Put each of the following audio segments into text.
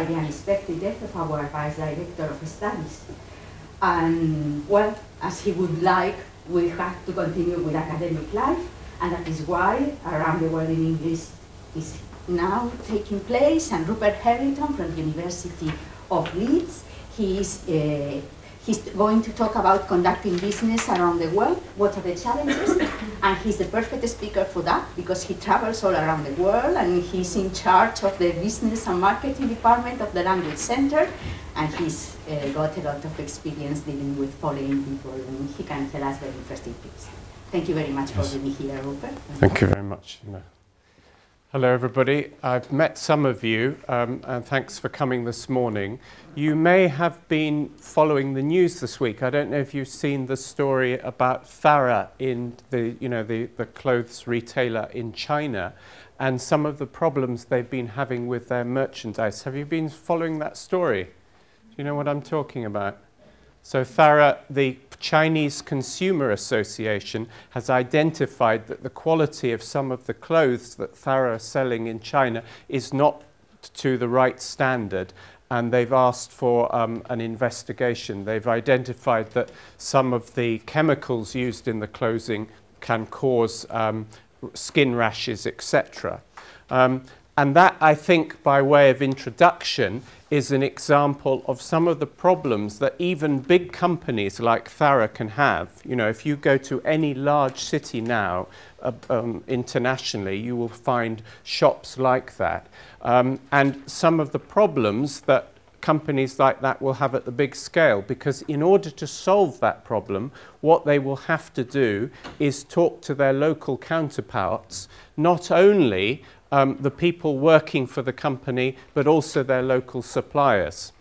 by the unexpected death of our vice director of studies. And well, as he would like, we have to continue with academic life, and that is why Around the World in English is now taking place. And Rupert Herington from the University of Leeds, he's going to talk about conducting business around the world, what are the challenges, and he's the perfect speaker for that because he travels all around the world and he's in charge of the business and marketing department of the Language Center, and he's got a lot of experience dealing with foreign people, and he can tell us very interesting things. Thank you very much for being here, Rupert. Thank you very much. Hello everybody, I've met some of you and thanks for coming this morning. You may have been following the news this week. I don't know if you've seen the story about Zara in the clothes retailer in China and some of the problems they've been having with their merchandise. Have you been following that story? Do you know what I'm talking about? So Zara, the Chinese Consumer Association, has identified that the quality of some of the clothes that Zara are selling in China is not to the right standard, and they've asked for an investigation. They've identified that some of the chemicals used in the clothing can cause skin rashes, etc. And that, I think, by way of introduction, is an example of some of the problems that even big companies like Zara can have. You know, if you go to any large city now, internationally, you will find shops like that. And some of the problems that companies like that will have at the big scale, because in order to solve that problem, what they will have to do is talk to their local counterparts, not only the people working for the company, but also their local suppliers.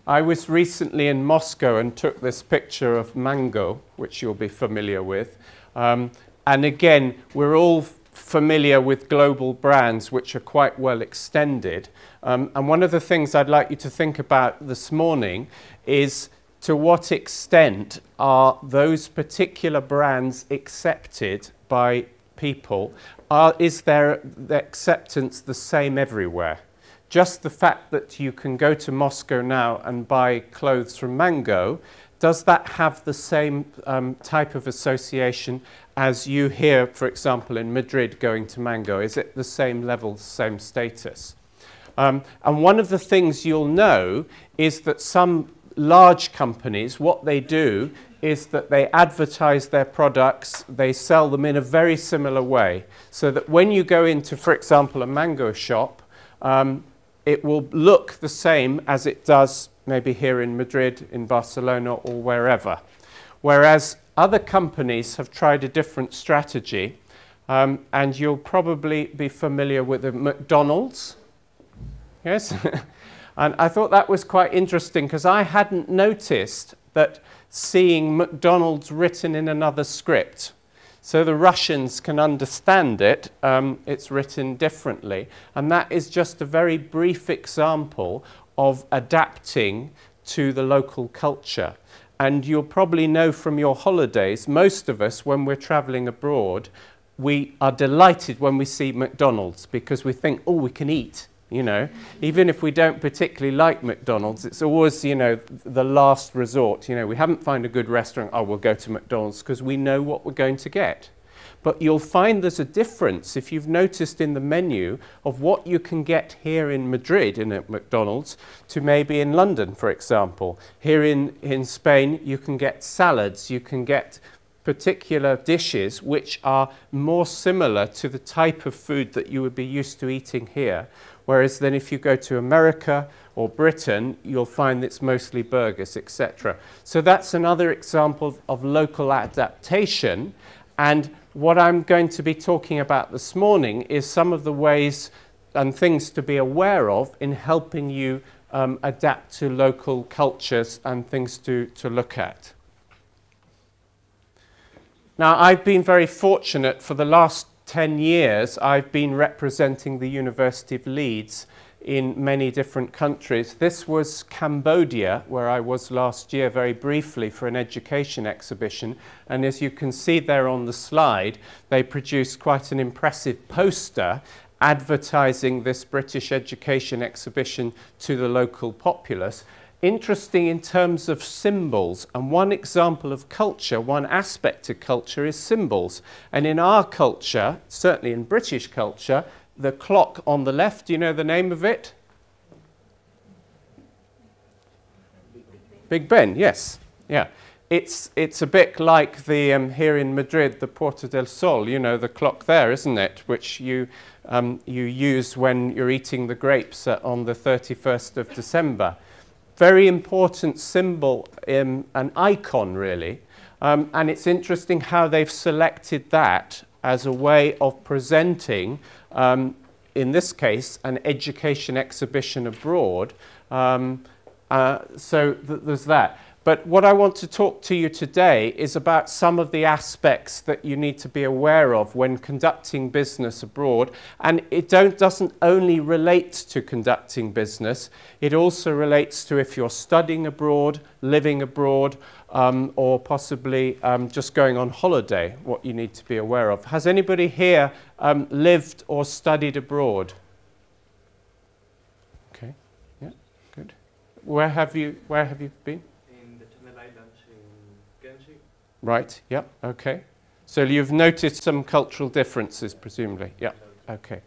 I was recently in Moscow and took this picture of mango, which you'll be familiar with. And again, we're all familiar with global brands which are quite well extended. And one of the things I'd like you to think about this morning is to what extent are those particular brands accepted by people? Is the acceptance the same everywhere? Just the fact that you can go to Moscow now and buy clothes from Mango, does that have the same type of association as you hear, for example, in Madrid going to Mango? Is it the same level, same status? And one of the things you'll know is that some large companies, what they do is that they advertise their products, they sell them in a very similar way, so that when you go into, for example, a Mango shop, it will look the same as it does maybe here in Madrid, in Barcelona, or wherever. Whereas other companies have tried a different strategy, and you'll probably be familiar with the McDonald's. Yes? And I thought that was quite interesting because I hadn't noticed that seeing McDonald's written in another script. So the Russians can understand it, it's written differently. And that is just a very brief example of adapting to the local culture. And you'll probably know from your holidays, most of us, when we're traveling abroad, we are delighted when we see McDonald's because we think, oh, we can eat. You know, even if we don't particularly like McDonald's, it's always, you know, the last resort. You know, we haven't found a good restaurant, oh, we'll go to McDonald's because we know what we're going to get. But you'll find there's a difference, if you've noticed in the menu, of what you can get here in Madrid in a McDonald's to maybe in London, for example. Here in Spain, you can get salads, you can get particular dishes which are more similar to the type of food that you would be used to eating here. Whereas then if you go to America or Britain, you'll find it's mostly burgers, etc. So that's another example of local adaptation. And what I'm going to be talking about this morning is some of the ways and things to be aware of in helping you adapt to local cultures and things to look at. Now, I've been very fortunate for the last 10 years. I've been representing the University of Leeds in many different countries. This was Cambodia, where I was last year very briefly for an education exhibition. And as you can see there on the slide, they produced quite an impressive poster advertising this British education exhibition to the local populace. Interesting in terms of symbols, and one example of culture, one aspect of culture is symbols. And in our culture, certainly in British culture, the clock on the left, do you know the name of it? Big Ben, yes. Yeah. It's a bit like the here in Madrid, the Puerta del Sol, you know, the clock there, isn't it? Which you use when you're eating the grapes on the 31st of December. Very important symbol, an icon really. And it's interesting how they've selected that as a way of presenting, in this case, an education exhibition abroad. There's that. But what I want to talk to you today is about some of the aspects that you need to be aware of when conducting business abroad. And it doesn't only relate to conducting business, it also relates to if you're studying abroad, living abroad, or possibly just going on holiday, what you need to be aware of. Has anybody here lived or studied abroad? Okay, yeah, good. Where have you been? Right, yeah, okay. So you've noticed some cultural differences, presumably. Yeah, okay.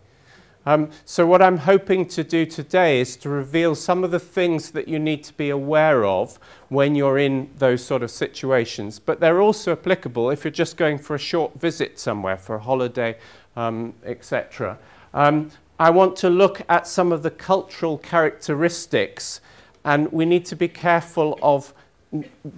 So what I'm hoping to do today is to reveal some of the things that you need to be aware of when you're in those sort of situations. But they're also applicable if you're just going for a short visit somewhere, for a holiday, etc. I want to look at some of the cultural characteristics, and we need to be careful of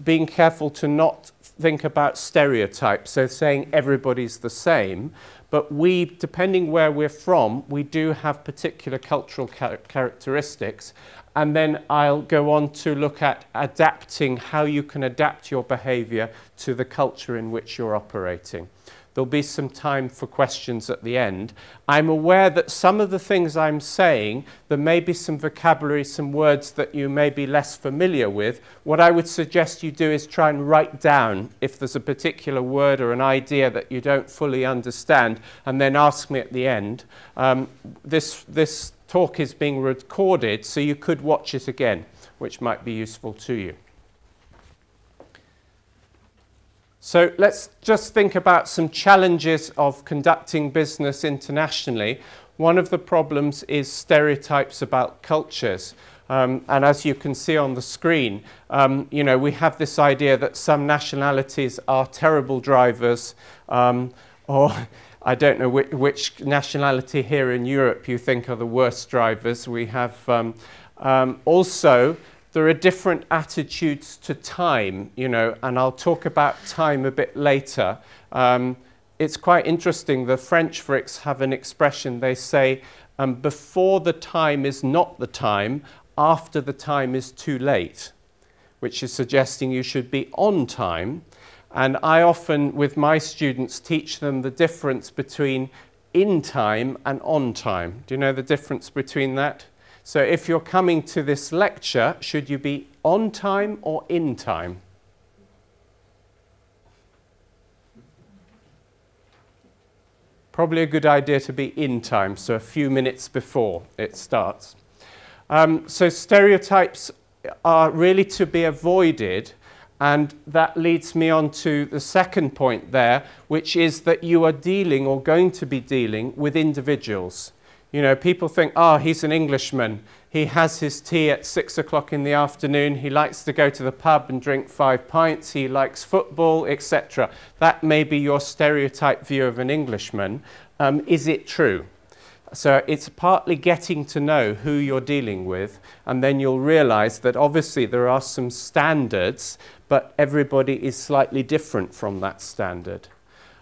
being careful to not think about stereotypes, so saying everybody's the same, but we, depending where we're from, we do have particular cultural characteristics, and then I'll go on to look at adapting, how you can adapt your behaviour to the culture in which you're operating. There'll be some time for questions at the end. I'm aware that some of the things I'm saying, there may be some vocabulary, some words that you may be less familiar with. What I would suggest you do is try and write down if there's a particular word or an idea that you don't fully understand, and then ask me at the end. This talk is being recorded, so you could watch it again, which might be useful to you. So let's just think about some challenges of conducting business internationally. One of the problems is stereotypes about cultures. And as you can see on the screen, you know, we have this idea that some nationalities are terrible drivers, or I don't know which nationality here in Europe you think are the worst drivers. We have also, there are different attitudes to time, you know, and I'll talk about time a bit later. It's quite interesting. The French, for instance, have an expression. They say, before the time is not the time, after the time is too late, which is suggesting you should be on time. And I often, with my students, teach them the difference between in time and on time. Do you know the difference between that? So if you're coming to this lecture, should you be on time or in time? Probably a good idea to be in time, so a few minutes before it starts. So stereotypes are really to be avoided, and that leads me on to the second point there, which is that you are dealing or going to be dealing with individuals. You know, people think, oh, he's an Englishman. He has his tea at 6 o'clock in the afternoon. He likes to go to the pub and drink 5 pints. He likes football, etc. That may be your stereotype view of an Englishman. Is it true? So it's partly getting to know who you're dealing with, and then you'll realize that obviously there are some standards, but everybody is slightly different from that standard.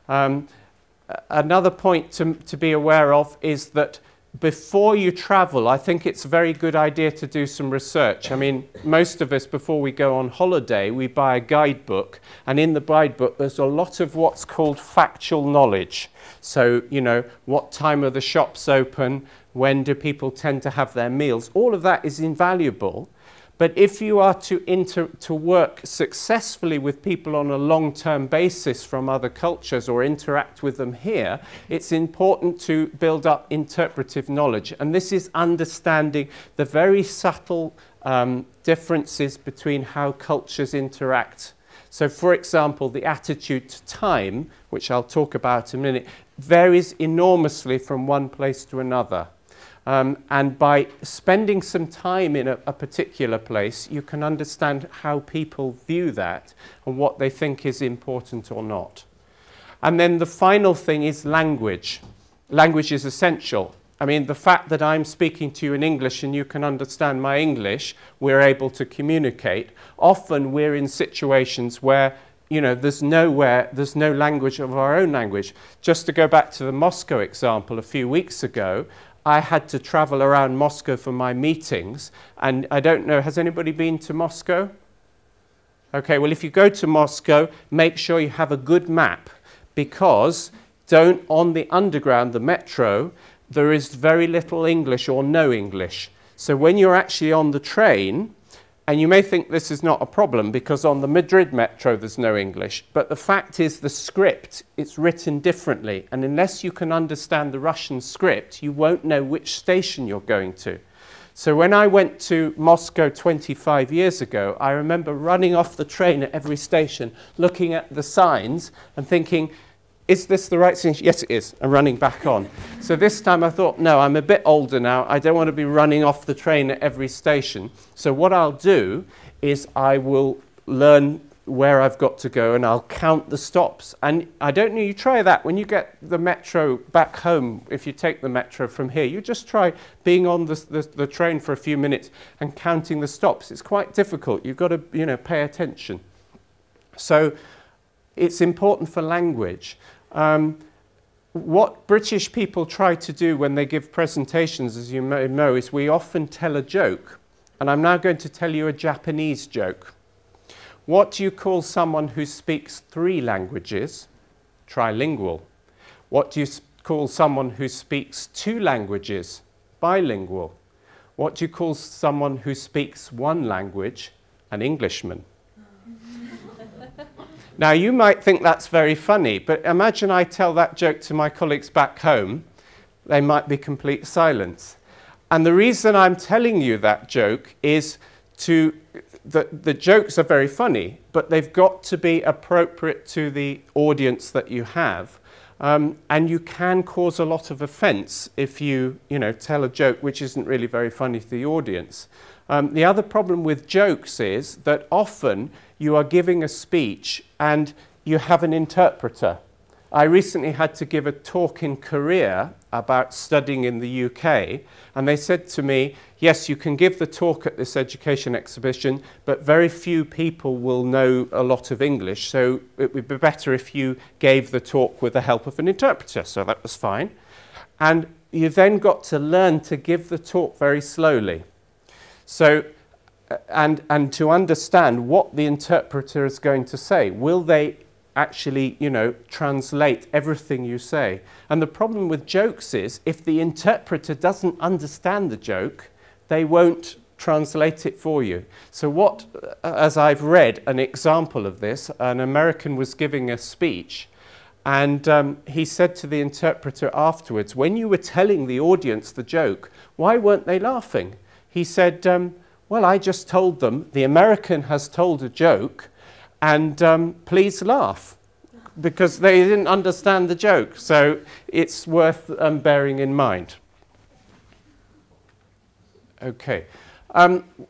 Another point to be aware of is that before you travel, I think it's a very good idea to do some research. I mean, most of us, before we go on holiday, we buy a guidebook, and in the guidebook there's a lot of what's called factual knowledge. So, you know, what time are the shops open? When do people tend to have their meals? All of that is invaluable. But if you are to work successfully with people on a long-term basis from other cultures or interact with them here, it's important to build up interpretive knowledge. And this is understanding the very subtle differences between how cultures interact. So, for example, the attitude to time, which I'll talk about in a minute, varies enormously from one place to another. And by spending some time in a particular place, you can understand how people view that and what they think is important or not. And then the final thing is language. Language is essential. I mean, the fact that I'm speaking to you in English and you can understand my English, we're able to communicate. Often we're in situations where, you know, there's no language of our own language. Just to go back to the Moscow example a few weeks ago, I had to travel around Moscow for my meetings, and I don't know, has anybody been to Moscow? Okay, well, if you go to Moscow, make sure you have a good map, because on the underground, the metro, there is very little English or no English. So when you're actually on the train, and you may think this is not a problem because on the Madrid metro there's no English, but the fact is the script, it's written differently, and unless you can understand the Russian script, you won't know which station you're going to. So when I went to Moscow 25 years ago, I remember running off the train at every station, looking at the signs and thinking, is this the right station? Yes, it is, and running back on. So this time I thought, no, I'm a bit older now. I don't want to be running off the train at every station. So what I'll do is I will learn where I've got to go and I'll count the stops. And I don't know, you try that when you get the metro back home. If you take the metro from here, you just try being on the train for a few minutes and counting the stops. It's quite difficult. You've got to, you know, pay attention. So it's important for language. What British people try to do when they give presentations, as you may know, is we often tell a joke. And I'm now going to tell you a Japanese joke. What do you call someone who speaks 3 languages? Trilingual. What do you call someone who speaks 2 languages? Bilingual. What do you call someone who speaks 1 language? An Englishman. Now, you might think that's very funny, but imagine I tell that joke to my colleagues back home. They might be complete silence. And the reason I'm telling you that joke is the jokes are very funny, but they've got to be appropriate to the audience that you have. And you can cause a lot of offense if you tell a joke which isn't really very funny to the audience. The other problem with jokes is that often you are giving a speech and you have an interpreter. I recently had to give a talk in Korea about studying in the UK, and they said to me, yes, you can give the talk at this education exhibition, but very few people will know a lot of English, so it would be better if you gave the talk with the help of an interpreter. So that was fine. And you then got to learn to give the talk very slowly. So, and to understand what the interpreter is going to say. Will they actually, translate everything you say? And the problem with jokes is, if the interpreter doesn't understand the joke, they won't translate it for you. So as I've read an example of this, an American was giving a speech, and he said to the interpreter afterwards, when you were telling the audience the joke, why weren't they laughing? He said, well, I just told them, the American has told a joke, and please laugh, because they didn't understand the joke. So it's worth bearing in mind. Okay.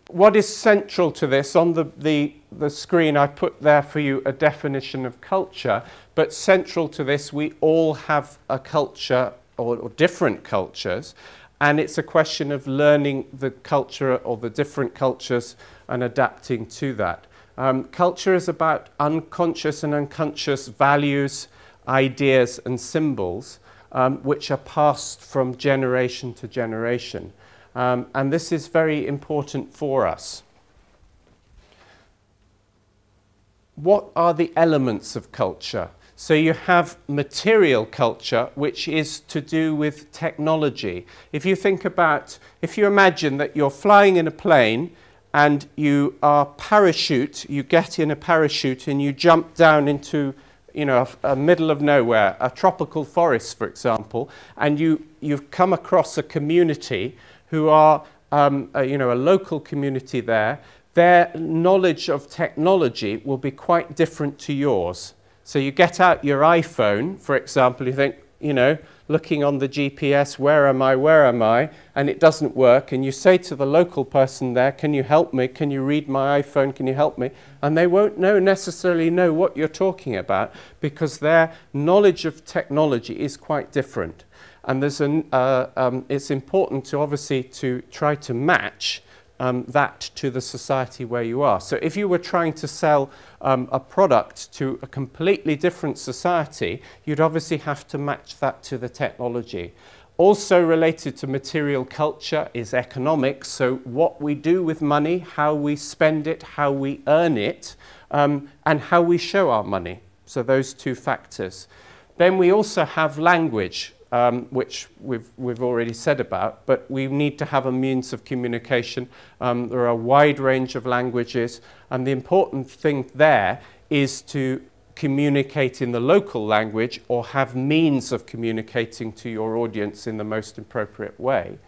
What is central to this? On the screen I put there for you a definition of culture, but central to this we all have a culture or different cultures, and it's a question of learning the culture or the different cultures and adapting to that. Culture is about unconscious and unconscious values, ideas and symbols. which are passed from generation to generation. And this is very important for us. What are the elements of culture? So you have material culture, which is to do with technology. If you imagine that you're flying in a plane and you get in a parachute and you jump down into, a middle of nowhere, a tropical forest, for example, and you've come across a community who are, a local community there. Their knowledge of technology will be quite different to yours. So you get out your iPhone, for example, you think, looking on the GPS, where am I? And it doesn't work. And you say to the local person there, can you help me? Can you read my iPhone? Can you help me? And they won't necessarily know what you're talking about because their knowledge of technology is quite different. And it's important to obviously to try to match that to the society where you are. So if you were trying to sell a product to a completely different society, you'd obviously have to match that to the technology. Also related to material culture is economics, so what we do with money, how we spend it, how we earn it, and how we show our money. So those two factors. Then we also have language. Which we've already said about, but we need to have a means of communication. There are a wide range of languages, and the important thing there is to communicate in the local language or have means of communicating to your audience in the most appropriate way.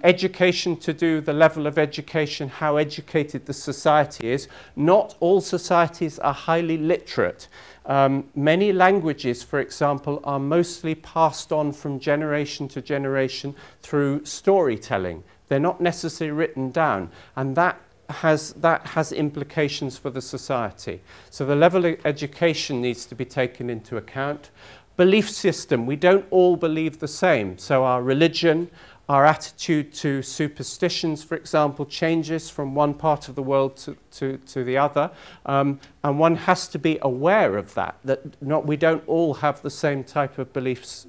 Education, to do the level of education, how educated the society is. Not all societies are highly literate. Many languages, for example, are mostly passed on from generation to generation through storytelling. They're not necessarily written down, and that has implications for the society. So the level of education needs to be taken into account. Belief system, we don't all believe the same. So our religion, our attitude to superstitions, for example, changes from one part of the world to the other. And one has to be aware of that we don't all have the same type of beliefs.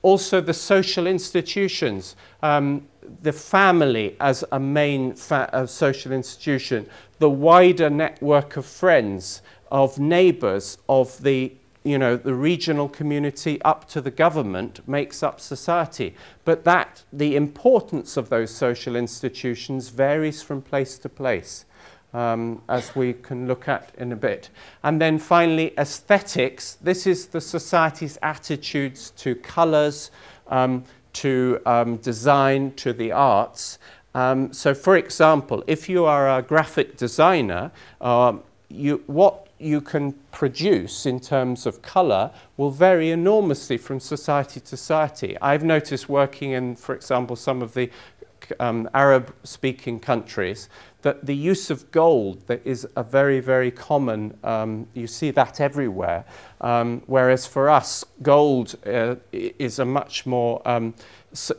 Also, the social institutions, the family as a main social institution, the wider network of friends, of neighbours, of the regional community up to the government makes up society. But the importance of those social institutions varies from place to place, as we can look at in a bit. And then finally, aesthetics. This is the society's attitudes to colours, to design, to the arts. So for example, if you are a graphic designer, what you can produce in terms of colour will vary enormously from society to society. I've noticed working in, for example, some of the Arab-speaking countries, that the use of gold that is a very, very common, you see that everywhere, whereas for us, gold is a much more,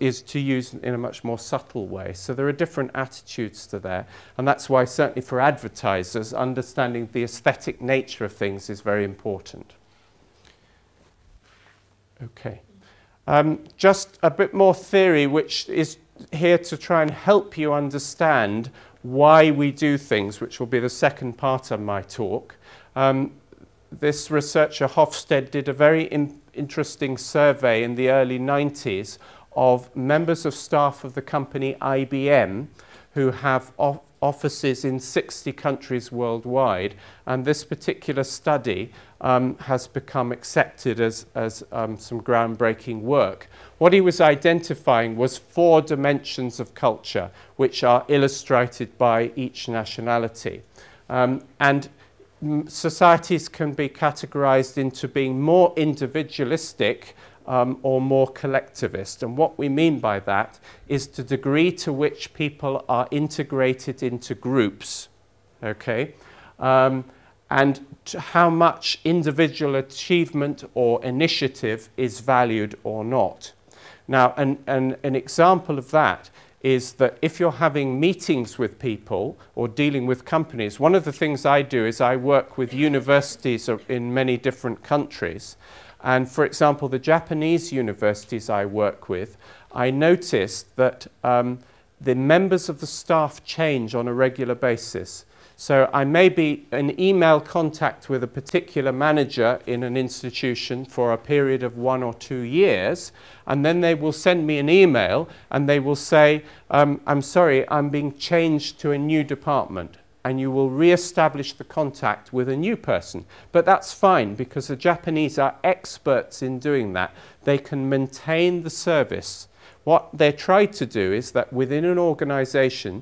is to use in a much more subtle way. So there are different attitudes to there, and that's why certainly for advertisers, understanding the aesthetic nature of things is very important. Okay. Just a bit more theory, which is here to try and help you understand why we do things, which will be the second part of my talk. This researcher Hofstede did a very interesting survey in the early 90s of members of staff of the company IBM who have offices in 60 countries worldwide, and this particular study has become accepted as some groundbreaking work. What he was identifying was 4 dimensions of culture, which are illustrated by each nationality. And societies can be categorized into being more individualistic or more collectivist. And what we mean by that is the degree to which people are integrated into groups, okay? And how much individual achievement or initiative is valued or not. Now, an example of that is that if you're having meetings with people or dealing with companies, one of the things I do is I work with universities in many different countries. And for example, the Japanese universities I work with, I noticed that the members of the staff change on a regular basis. So I may be in email contact with a particular manager in an institution for a period of 1 or 2 years, and then they will send me an email and they will say, I'm sorry, I'm being changed to a new department. And you will re-establish the contact with a new person. But that's fine, because the Japanese are experts in doing that. They can maintain the service. What they try to do is that within an organization,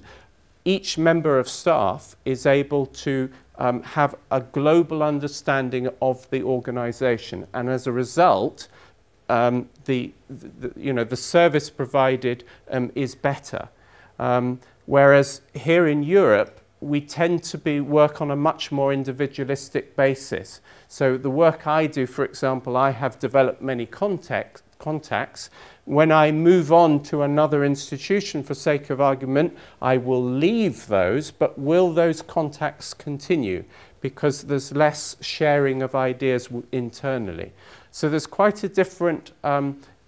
each member of staff is able to have a global understanding of the organization. And as a result, the service provided is better. Whereas here in Europe, we tend to work on a much more individualistic basis. So the work I do, for example, I have developed many contacts. When I move on to another institution, for sake of argument, I will leave those, but will those contacts continue? Because there's less sharing of ideas internally. So there's quite a different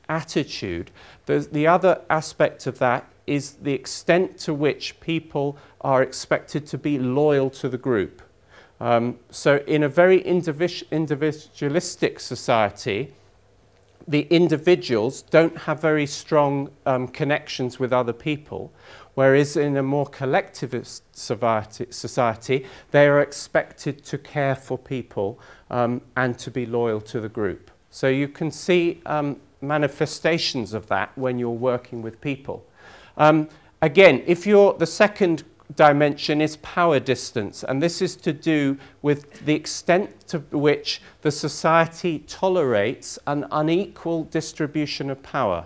attitude. The other aspect of that is the extent to which people are expected to be loyal to the group. So in a very individualistic society, the individuals don't have very strong connections with other people, whereas in a more collectivist society, they are expected to care for people and to be loyal to the group. So you can see manifestations of that when you're working with people. Again, the second dimension is power distance, and this is to do with the extent to which the society tolerates an unequal distribution of power.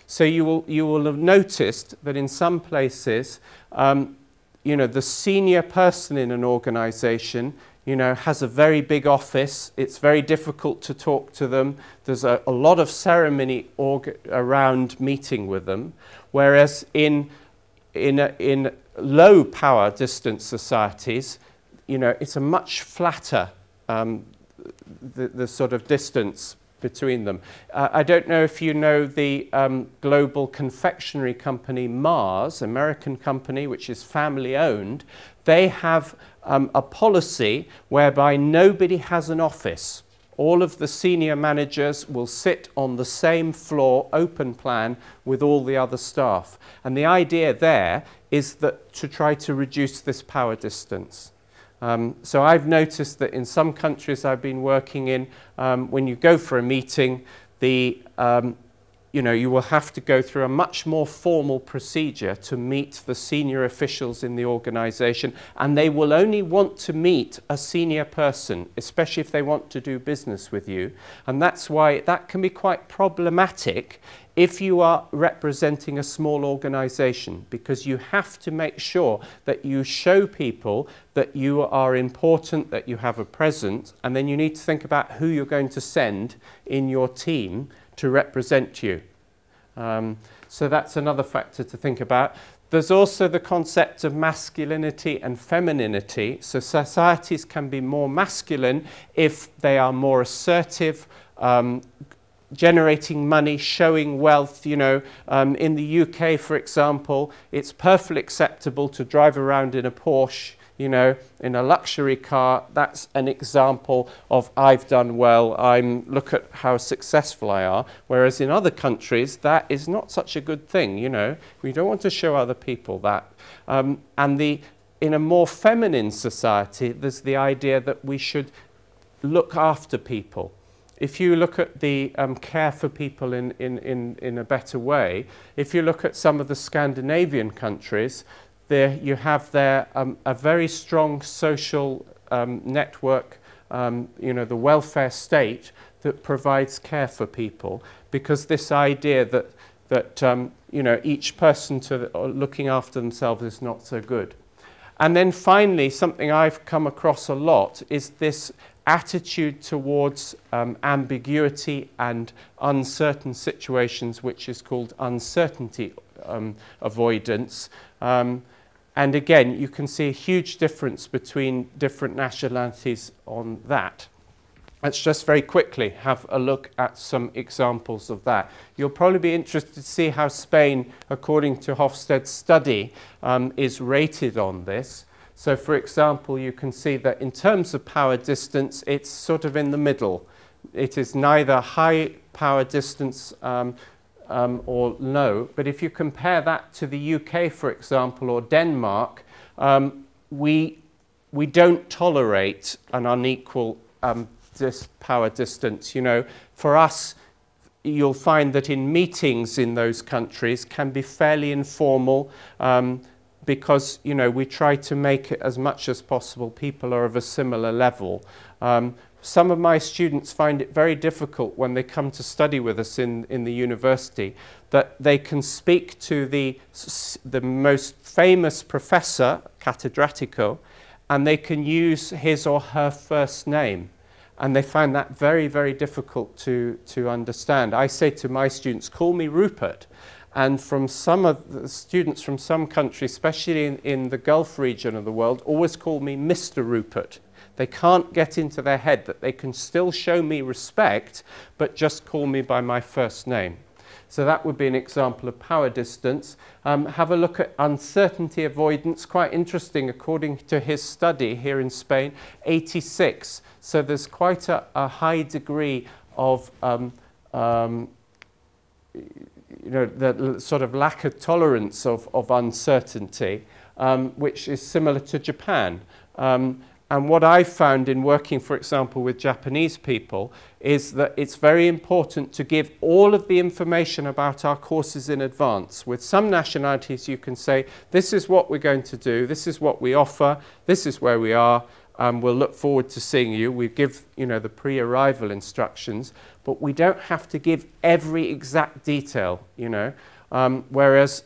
So you will have noticed that in some places, the senior person in an organization has a very big office. It's very difficult to talk to them. There's a lot of ceremony around meeting with them, whereas in low power distance societies, it's a much flatter, the sort of distance between them. I don't know if you know the global confectionery company Mars, American company, which is family owned. They have a policy whereby nobody has an office. All of the senior managers will sit on the same floor, open plan, with all the other staff. And the idea there is that to try to reduce this power distance. So I've noticed that in some countries I've been working in, when you go for a meeting, you will have to go through a much more formal procedure to meet the senior officials in the organization, and they will only want to meet a senior person, especially if they want to do business with you. And that's why that can be quite problematic if you are representing a small organization, because you have to make sure that you show people that you are important, that you have a presence, and then you need to think about who you're going to send in your team to represent you. So that's another factor to think about. There's also the concept of masculinity and femininity. So societies can be more masculine if they are more assertive, generating money, showing wealth. In the UK, for example, it's perfectly acceptable to drive around in a Porsche, in a luxury car. That's an example of I've done well, look at how successful I are. Whereas in other countries, that is not such a good thing, We don't want to show other people that. In a more feminine society, there's the idea that we should look after people. If you look at the care for people in a better way, if you look at some of the Scandinavian countries, there you have a very strong social network, the welfare state that provides care for people, because this idea that each person looking after themselves is not so good. And then finally, something I've come across a lot is this attitude towards ambiguity and uncertain situations, which is called uncertainty avoidance. And again, you can see a huge difference between different nationalities on that. let's just very quickly have a look at some examples of that. You'll probably be interested to see how Spain, according to Hofstede's study, is rated on this. So, for example, you can see that in terms of power distance, it's sort of in the middle. It is neither high power distance or low, but if you compare that to the UK, for example, or Denmark, we don't tolerate an unequal power distance. You know, for us, you'll find that in meetings in those countries can be fairly informal, because, you know, we try to make it as much as possible. People are of a similar level. Some of my students find it very difficult when they come to study with us in the university, that they can speak to the most famous professor, catedrático, and they can use his or her first name. And they find that very, very difficult to understand. I say to my students, call me Rupert. And from some of the students from some countries, especially in the Gulf region of the world, always call me Mr. Rupert. They can't get into their head that they can still show me respect, but just call me by my first name. So that would be an example of power distance. Have a look at uncertainty avoidance. Quite interesting, according to his study here in Spain, 86. So there's quite a high degree of you know, the sort of lack of tolerance of uncertainty, which is similar to Japan. And what I've found in working, for example, with Japanese people, is that it's very important to give all of the information about our courses in advance. With some nationalities, you can say, this is what we're going to do, this is what we offer, this is where we are, we'll look forward to seeing you. We give, you know, the pre-arrival instructions, but we don't have to give every exact detail, you know, whereas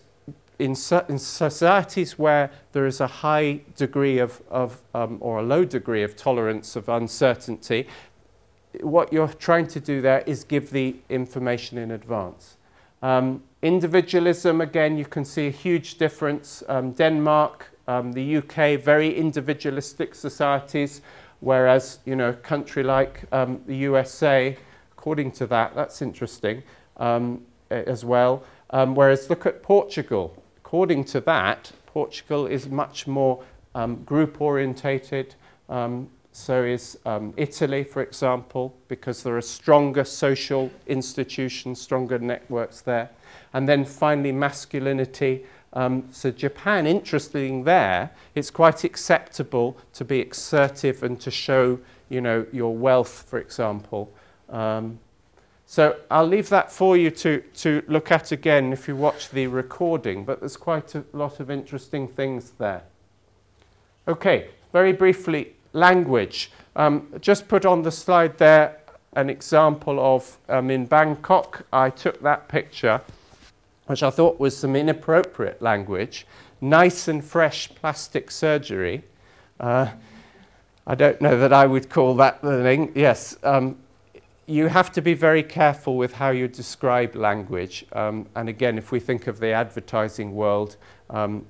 in societies where there is a high degree or a low degree of tolerance of uncertainty, what you're trying to do there is give the information in advance. Individualism, again, you can see a huge difference. Denmark, the UK, very individualistic societies, whereas, you know, a country like the USA, according to that, that's interesting as well. Whereas look at Portugal. According to that, Portugal is much more group-orientated. So is Italy, for example, because there are stronger social institutions, stronger networks there. And then finally, masculinity. So Japan, interesting there, it's quite acceptable to be assertive and to show, you know, your wealth, for example. So I'll leave that for you to look at again if you watch the recording, but there's quite a lot of interesting things there. Okay, very briefly, language. Just put on the slide there an example of, in Bangkok, I took that picture, which I thought was some inappropriate language. Nice and fresh plastic surgery. I don't know that I would call that the thing. Yes. You have to be very careful with how you describe language. And again, if we think of the advertising world,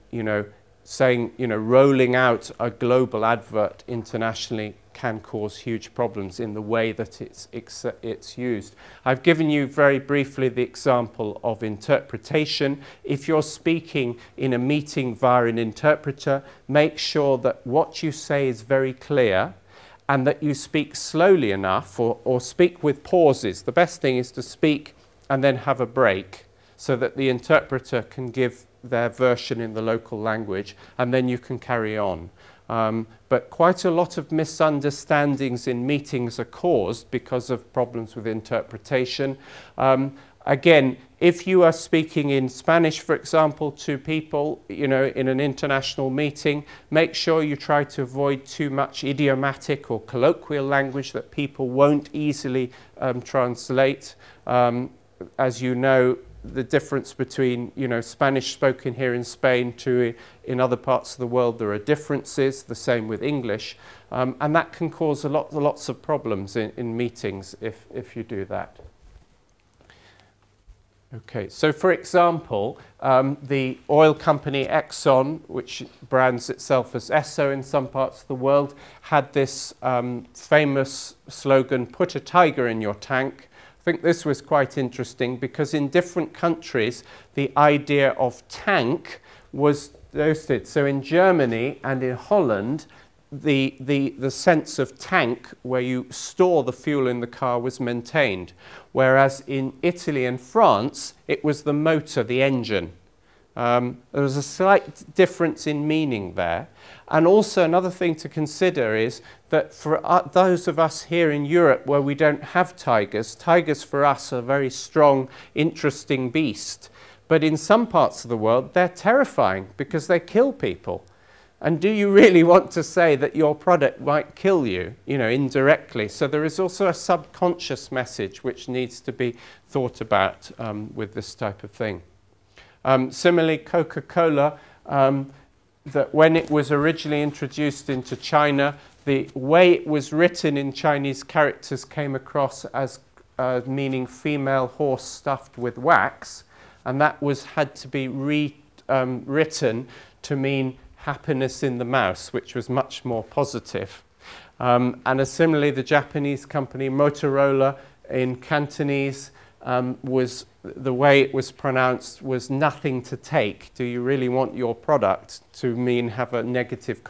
you know, saying, you know, rolling out a global advert internationally can cause huge problems in the way that it's used. I've given you very briefly the example of interpretation. If you're speaking in a meeting via an interpreter, make sure that what you say is very clear, and that you speak slowly enough or speak with pauses. The best thing is to speak and then have a break so that the interpreter can give their version in the local language and then you can carry on. But quite a lot of misunderstandings in meetings are caused because of problems with interpretation. Again, if you are speaking in Spanish, for example, to people, you know, in an international meeting, make sure you try to avoid too much idiomatic or colloquial language that people won't easily translate. As you know, the difference between, you know, Spanish spoken here in Spain to in other parts of the world, there are differences, the same with English, and that can cause lots of problems in meetings if you do that. Okay, so for example, the oil company Exxon, which brands itself as Esso in some parts of the world, had this famous slogan, "Put a tiger in your tank." I think this was quite interesting because in different countries, the idea of tank was dosed. So in Germany and in Holland, the sense of tank where you store the fuel in the car was maintained, whereas in Italy and France it was the motor, the engine. There was a slight difference in meaning there. And also another thing to consider is that for those of us here in Europe where we don't have tigers, tigers for us are a very strong, interesting beast. But in some parts of the world they're terrifying because they kill people. And do you really want to say that your product might kill you, indirectly? So there is also a subconscious message which needs to be thought about with this type of thing. Similarly, CocaCola, that when it was originally introduced into China, the way it was written in Chinese characters came across as meaning female horse stuffed with wax, and that had to be written to mean happiness in the mouse, which was much more positive. And similarly, the Japanese company Motorola in Cantonese was the way it was pronounced was nothing to take. Do you really want your product to mean have a negative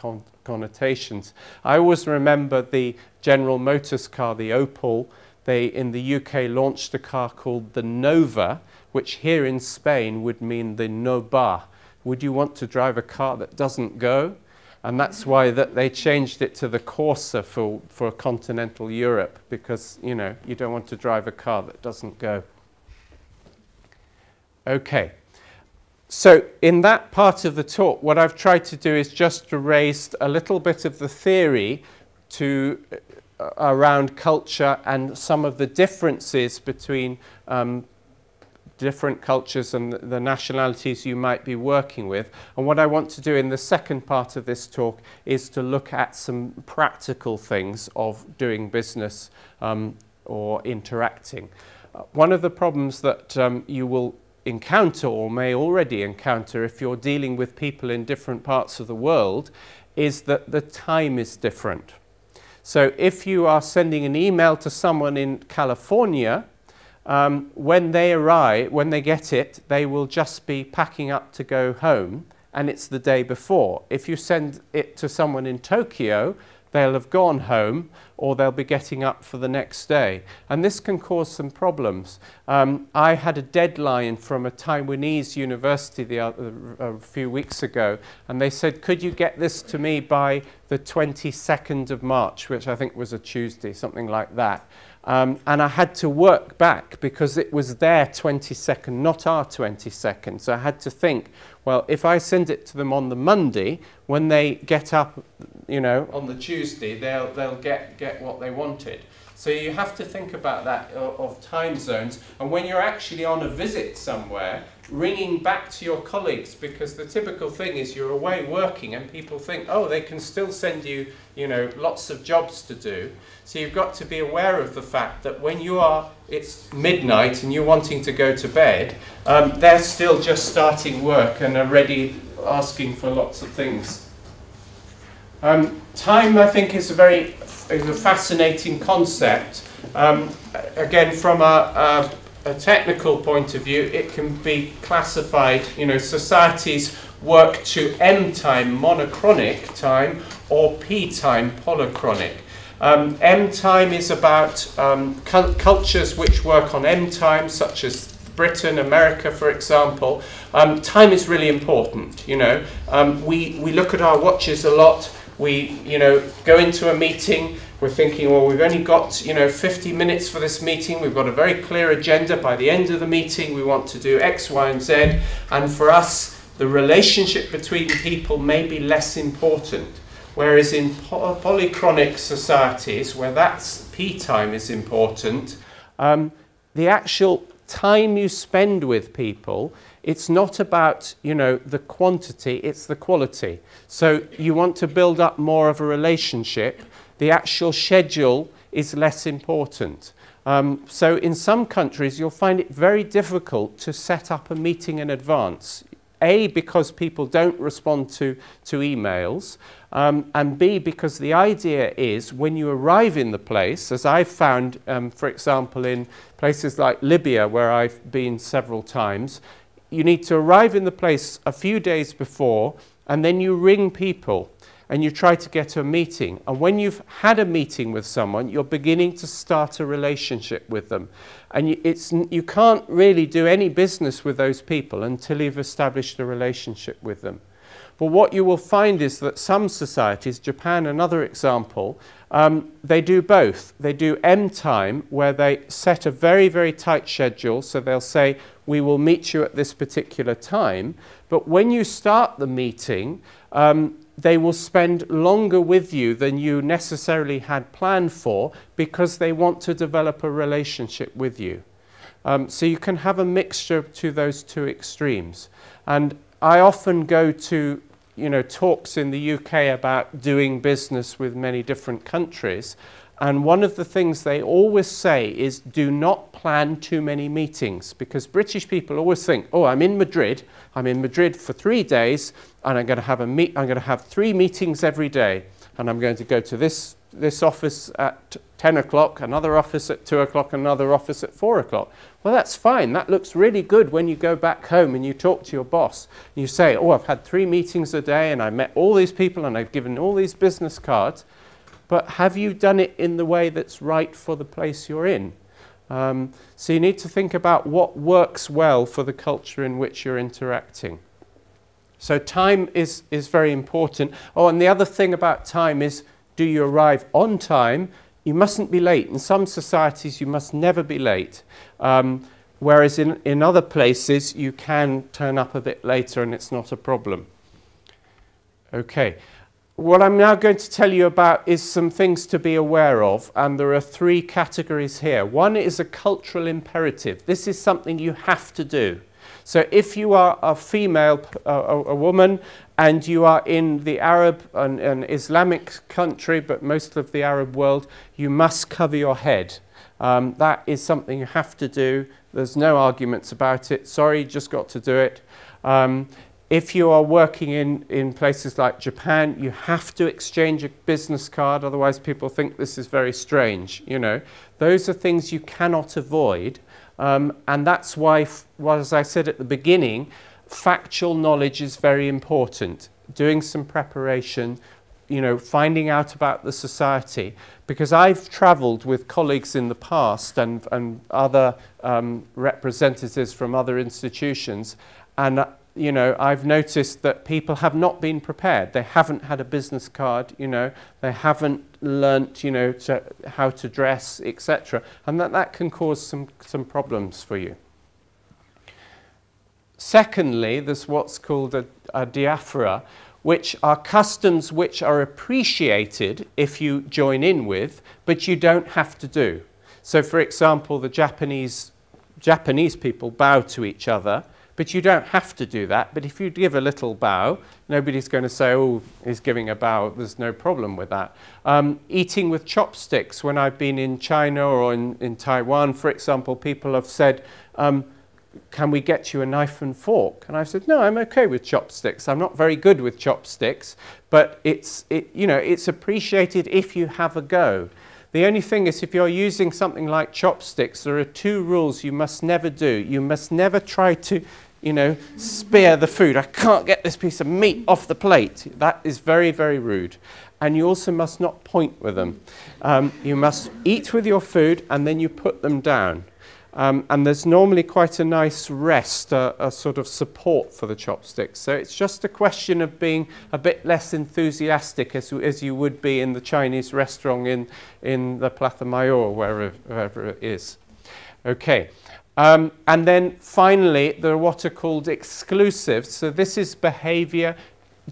connotations? I always remember the General Motors car, the Opel. They in the UK launched a car called the Nova, which here in Spain would mean the Nova. Would you want to drive a car that doesn't go? And that's why they changed it to the Corsa for continental Europe, because you don't want to drive a car that doesn't go. Okay, so in that part of the talk, what I've tried to do is just to raise a little bit of the theory around culture and some of the differences between different cultures and the nationalities you might be working with. And what I want to do in the second part of this talk is to look at some practical things of doing business or interacting. One of the problems that you will encounter or may already encounter if you're dealing with people in different parts of the world is that the time is different. So if you are sending an email to someone in California, when they arrive, when they get it, they will just be packing up to go home, and it's the day before. If you send it to someone in Tokyo, they'll have gone home, or they'll be getting up for the next day. And this can cause some problems. I had a deadline from a Taiwanese university a few weeks ago, and they said, could you get this to me by the 22nd of March, which I think was a Tuesday, something like that. And I had to work back because it was their 22nd, not our 22nd. So I had to think, well, if I send it to them on the Monday, when they get up, on the Tuesday, they'll get what they wanted. So you have to think about that of time zones. And when you're actually on a visit somewhere, ringing back to your colleagues, because the typical thing is you're away working and people think, oh, they can still send you, lots of jobs to do. So you've got to be aware of the fact that when it's midnight and you're wanting to go to bed, they're still just starting work and are ready, asking for lots of things. Time, I think, is a fascinating concept. Again, from a technical point of view, it can be classified, societies work to M time, monochronic time, or P time, polychronic. M time is about cultures which work on M time, such as Britain, America, for example. Time is really important, We look at our watches a lot. We, go into a meeting. We're thinking, well, we've only got, 50 minutes for this meeting. We've got a very clear agenda. By the end of the meeting, we want to do X, Y, and Z. And for us, the relationship between people may be less important. Whereas in polychronic societies, where that's P time is important, the actual time you spend with people, it's not about, the quantity, it's the quality. So you want to build up more of a relationship. The actual schedule is less important. So in some countries, you'll find it very difficult to set up a meeting in advance. A, because people don't respond to emails, and B, because the idea is when you arrive in the place, as I've found, for example, in places like Libya, where I've been several times, you need to arrive in the place a few days before, and then you ring people and you try to get a meeting. And when you've had a meeting with someone, you're beginning to start a relationship with them. And you can't really do any business with those people until you've established a relationship with them. But what you will find is that some societies, Japan another example, they do both. They do M time, where they set a very, very tight schedule. So they'll say, we will meet you at this particular time. But when you start the meeting, they will spend longer with you than you necessarily had planned for, because they want to develop a relationship with you. So you can have a mixture to those two extremes. And I often go to talks in the UK about doing business with many different countries. And one of the things they always say is, do not plan too many meetings, because British people always think, oh, I'm in Madrid for 3 days, and I'm going to have 3 meetings every day, and I'm going to go to this office at 10 o'clock, another office at 2 o'clock, another office at 4 o'clock. Well, that's fine. That looks really good when you go back home and you talk to your boss. You say, oh, I've had 3 meetings a day, and I met all these people, and I've given all these business cards. But have you done it in the way that's right for the place you're in? So you need to think about what works well for the culture in which you're interacting. So time is very important. Oh, and the other thing about time is, do you arrive on time? You mustn't be late. In some societies, you must never be late. Whereas in other places, you can turn up a bit later and it's not a problem. Okay. What I'm now going to tell you about is some things to be aware of, and there are 3 categories here. One is a cultural imperative. This is something you have to do. So if you are a female, a woman, and you are in the Arab and Islamic country, but most of the Arab world, you must cover your head. That is something you have to do. There's no arguments about it. Sorry, you just got to do it. If you are working in places like Japan, you have to exchange a business card, otherwise people think this is very strange. Those are things you cannot avoid, and that's why, as I said at the beginning, factual knowledge is very important. Doing some preparation, finding out about the society, because I've travelled with colleagues in the past and other representatives from other institutions, and I've noticed that people have not been prepared. They haven't had a business card, they haven't learnt, how to dress, etc. And that can cause some problems for you. Secondly, there's what's called a diaphora, which are customs which are appreciated if you join in with, but you don't have to do. So, for example, the Japanese people bow to each other, but you don't have to do that. But if you give a little bow, nobody's going to say, oh, he's giving a bow. There's no problem with that. Eating with chopsticks. When I've been in China or in Taiwan, for example, people have said, can we get you a knife and fork? And I've said, no, I'm okay with chopsticks. I'm not very good with chopsticks, but it's appreciated if you have a go. The only thing is, if you're using something like chopsticks, there are 2 rules you must never do. You must never try to, spear the food. I can't get this piece of meat off the plate. That is very, very rude. And you also must not point with them. You must eat with your food and then you put them down. And there's normally quite a nice rest, a sort of support for the chopsticks. So it's just a question of being a bit less enthusiastic as you would be in the Chinese restaurant in the Plaza Mayor, wherever it is. Okay. And then finally, there are what are called exclusives. So this is behaviour.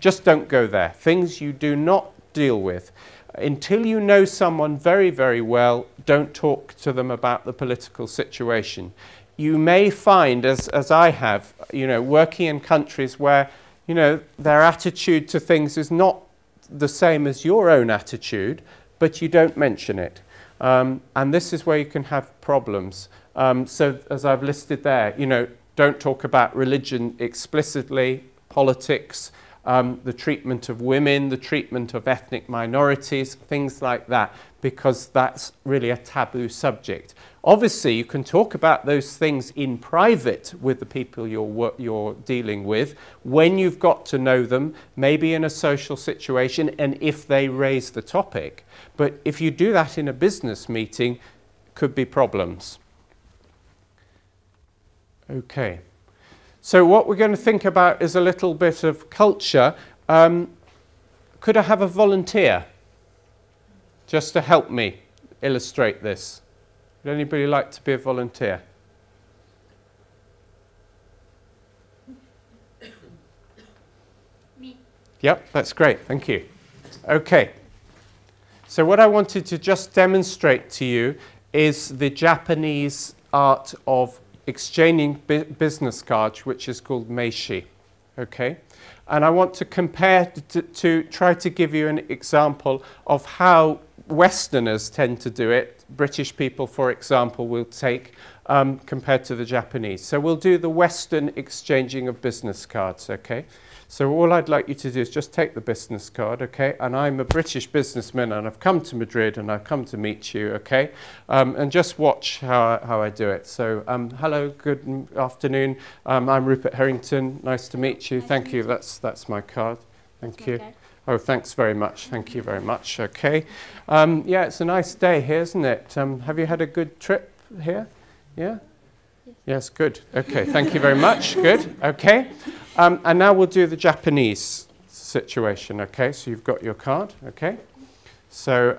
Just don't go there. Things you do not deal with. Until you know someone very, very well, don't talk to them about the political situation. You may find, as I have, working in countries where, their attitude to things is not the same as your own attitude, but you don't mention it. And this is where you can have problems. So as I've listed there, you know, don't talk about religion explicitly, politics, the treatment of women, the treatment of ethnic minorities, things like that, because that's really a taboo subject. Obviously, you can talk about those things in private with the people you're dealing with, when you've got to know them, maybe in a social situation, and if they raise the topic. But if you do that in a business meeting, could be problems. Okay. So what we're going to think about is a little bit of culture. Could I have a volunteer just to help me illustrate this? Would anybody like to be a volunteer? Me. Yep, that's great. Thank you. Okay. So what I wanted to just demonstrate to you is the Japanese art of exchanging business cards, which is called meishi. Okay? And I want to compare to try to give you an example of how Westerners tend to do it. British people, for example, will take compared to the Japanese. So we'll do the Western exchanging of business cards, okay? So all I'd like you to do is just take the business card, okay? And I'm a British businessman and I've come to Madrid and I've come to meet you, okay? And just watch how I do it. So hello, good afternoon. I'm Rupert Herington. Nice to meet you. Thank you. That's my card. Thank you. Oh, thanks very much. Thank you very much. Okay. Yeah, it's a nice day here, isn't it? Have you had a good trip here? Yeah? Yes, good. Okay, thank you very much. Good. Okay. And now we'll do the Japanese situation. Okay, so you've got your card. Okay. So,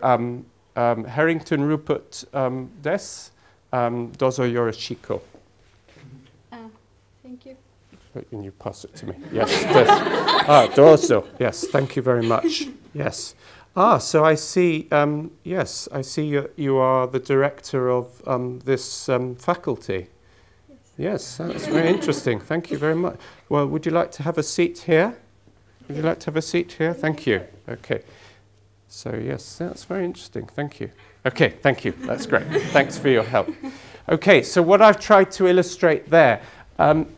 Herington Rupert des. Dozo yoroshiku. Thank you. Can you pass it to me? Yes. Dozo. Yes, thank you very much. Yes. So I see, yes, I see you are the director of this faculty. Yes, that's very interesting. Thank you very much. Well, would you like to have a seat here? Would you like to have a seat here? Thank you. Okay. So, yes, that's very interesting. Thank you. Okay, thank you. That's great. Thanks for your help. Okay, so what I've tried to illustrate there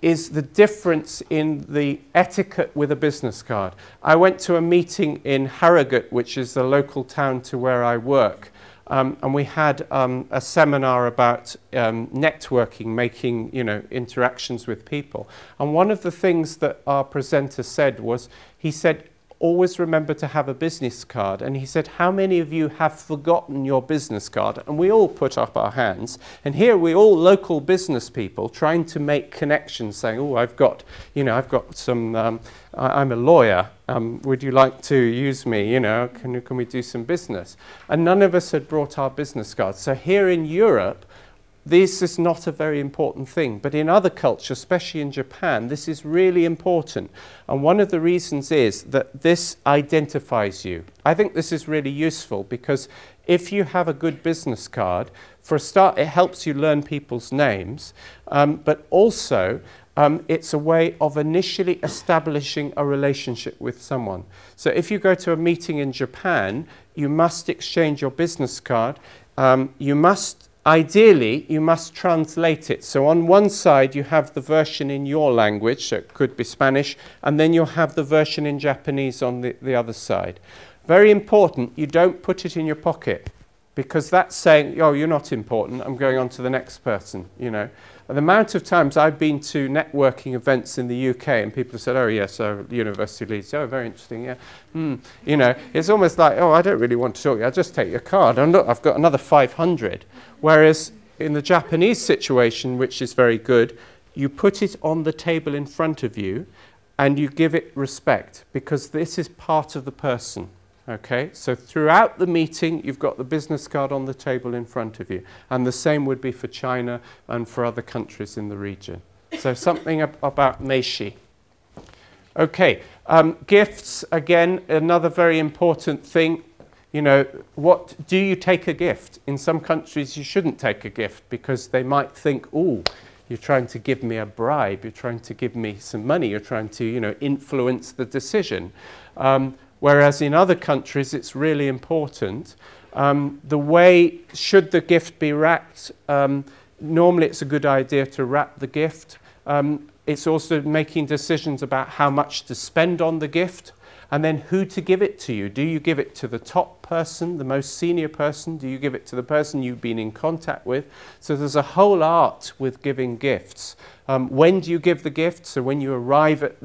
is the difference in the etiquette with a business card. I went to a meeting in Harrogate, which is the local town to where I work, and we had a seminar about networking, making, you know, interactions with people. And one of the things that our presenter said was, he said, always remember to have a business card. And he said, how many of you have forgotten your business card? And we all put up our hands. And here we're all local business people trying to make connections, saying, oh, I've got some, I'm a lawyer. Would you like to use me? You know, can we do some business? And none of us had brought our business cards. So here in Europe, this is not a very important thing, but in other cultures, especially in Japan, this is really important. And one of the reasons is that this identifies you. I think this is really useful because if you have a good business card, for a start, it helps you learn people's names, but also it's a way of initially establishing a relationship with someone. So if you go to a meeting in Japan, you must exchange your business card. Ideally, you must translate it. So on one side, you have the version in your language, so it could be Spanish, and then you'll have the version in Japanese on the other side. Very important, you don't put it in your pocket, because that's saying, oh, you're not important, I'm going on to the next person, you know. And the amount of times I've been to networking events in the UK and people have said, oh yes, University of Leeds, oh, very interesting, yeah. You know, it's almost like, oh, I don't really want to talk to you, I'll just take your card, and look, I've got another 500. Whereas in the Japanese situation, which is very good, you put it on the table in front of you and you give it respect, because this is part of the person. Okay, so throughout the meeting, you've got the business card on the table in front of you. And the same would be for China and for other countries in the region. So something about meishi. Okay, gifts, again, another very important thing. You know, what do you take a gift? In some countries, you shouldn't take a gift because they might think, oh, you're trying to give me a bribe, you're trying to give me some money, you're trying to, you know, influence the decision. Whereas in other countries, it's really important. The way, should the gift be wrapped? Normally it's a good idea to wrap the gift. It's also making decisions about how much to spend on the gift, and then who to give it to. Do you give it to the top person, the most senior person? Do you give it to the person you've been in contact with? So there's a whole art with giving gifts. When do you give the gift? So when you arrive at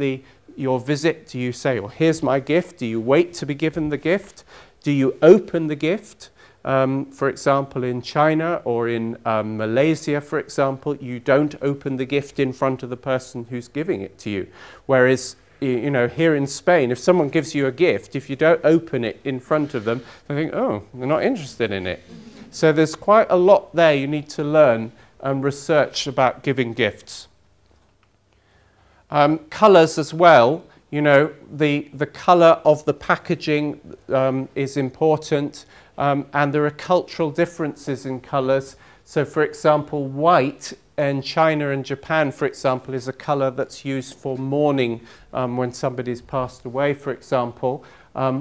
your visit, do you say, well, here's my gift? Do you wait to be given the gift? Do you open the gift? For example, in China or in Malaysia, for example, you don't open the gift in front of the person who's giving it to you. Whereas, you know, here in Spain, if someone gives you a gift, if you don't open it in front of them, they think, oh, they're not interested in it. So there's quite a lot there you need to learn and research about giving gifts. Colours as well. You know, the colour of the packaging is important, and there are cultural differences in colours. So, for example, white in China and Japan, for example, is a colour that's used for mourning when somebody's passed away, for example,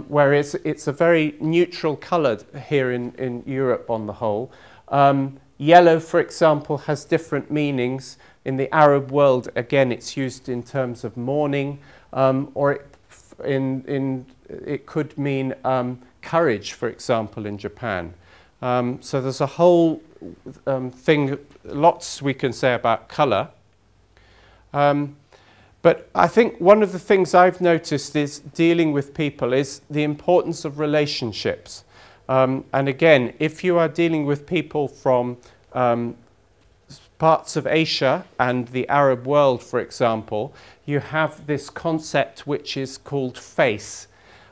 whereas it's a very neutral colour here in Europe on the whole. Yellow, for example, has different meanings. In the Arab world, again, it's used in terms of mourning, or it could mean courage, for example, in Japan. So there's a whole thing, lots we can say about colour. But I think one of the things I've noticed is dealing with people is the importance of relationships. And again, if you are dealing with people from parts of Asia and the Arab world, for example, you have this concept which is called face.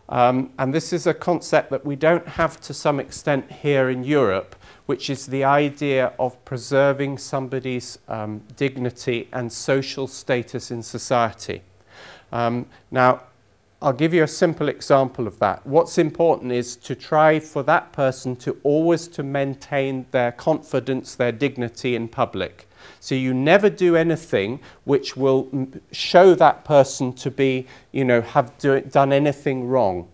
And this is a concept that we don't have to some extent here in Europe, which is the idea of preserving somebody's dignity and social status in society. Now, I'll give you a simple example of that. What's important is to try for that person to always to maintain their confidence, their dignity in public. So you never do anything which will show that person to be, you know, have done anything wrong.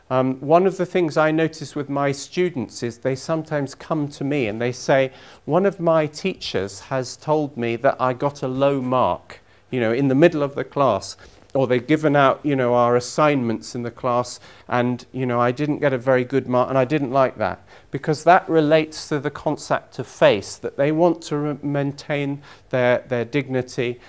One of the things I notice with my students is they sometimes come to me and they say, one of my teachers has told me that I got a low mark, you know, in the middle of the class. Or they've given out, you know, our assignments in the class and, you know, I didn't get a very good mark and I didn't like that. Because that relates to the concept of face, that they want to maintain their dignity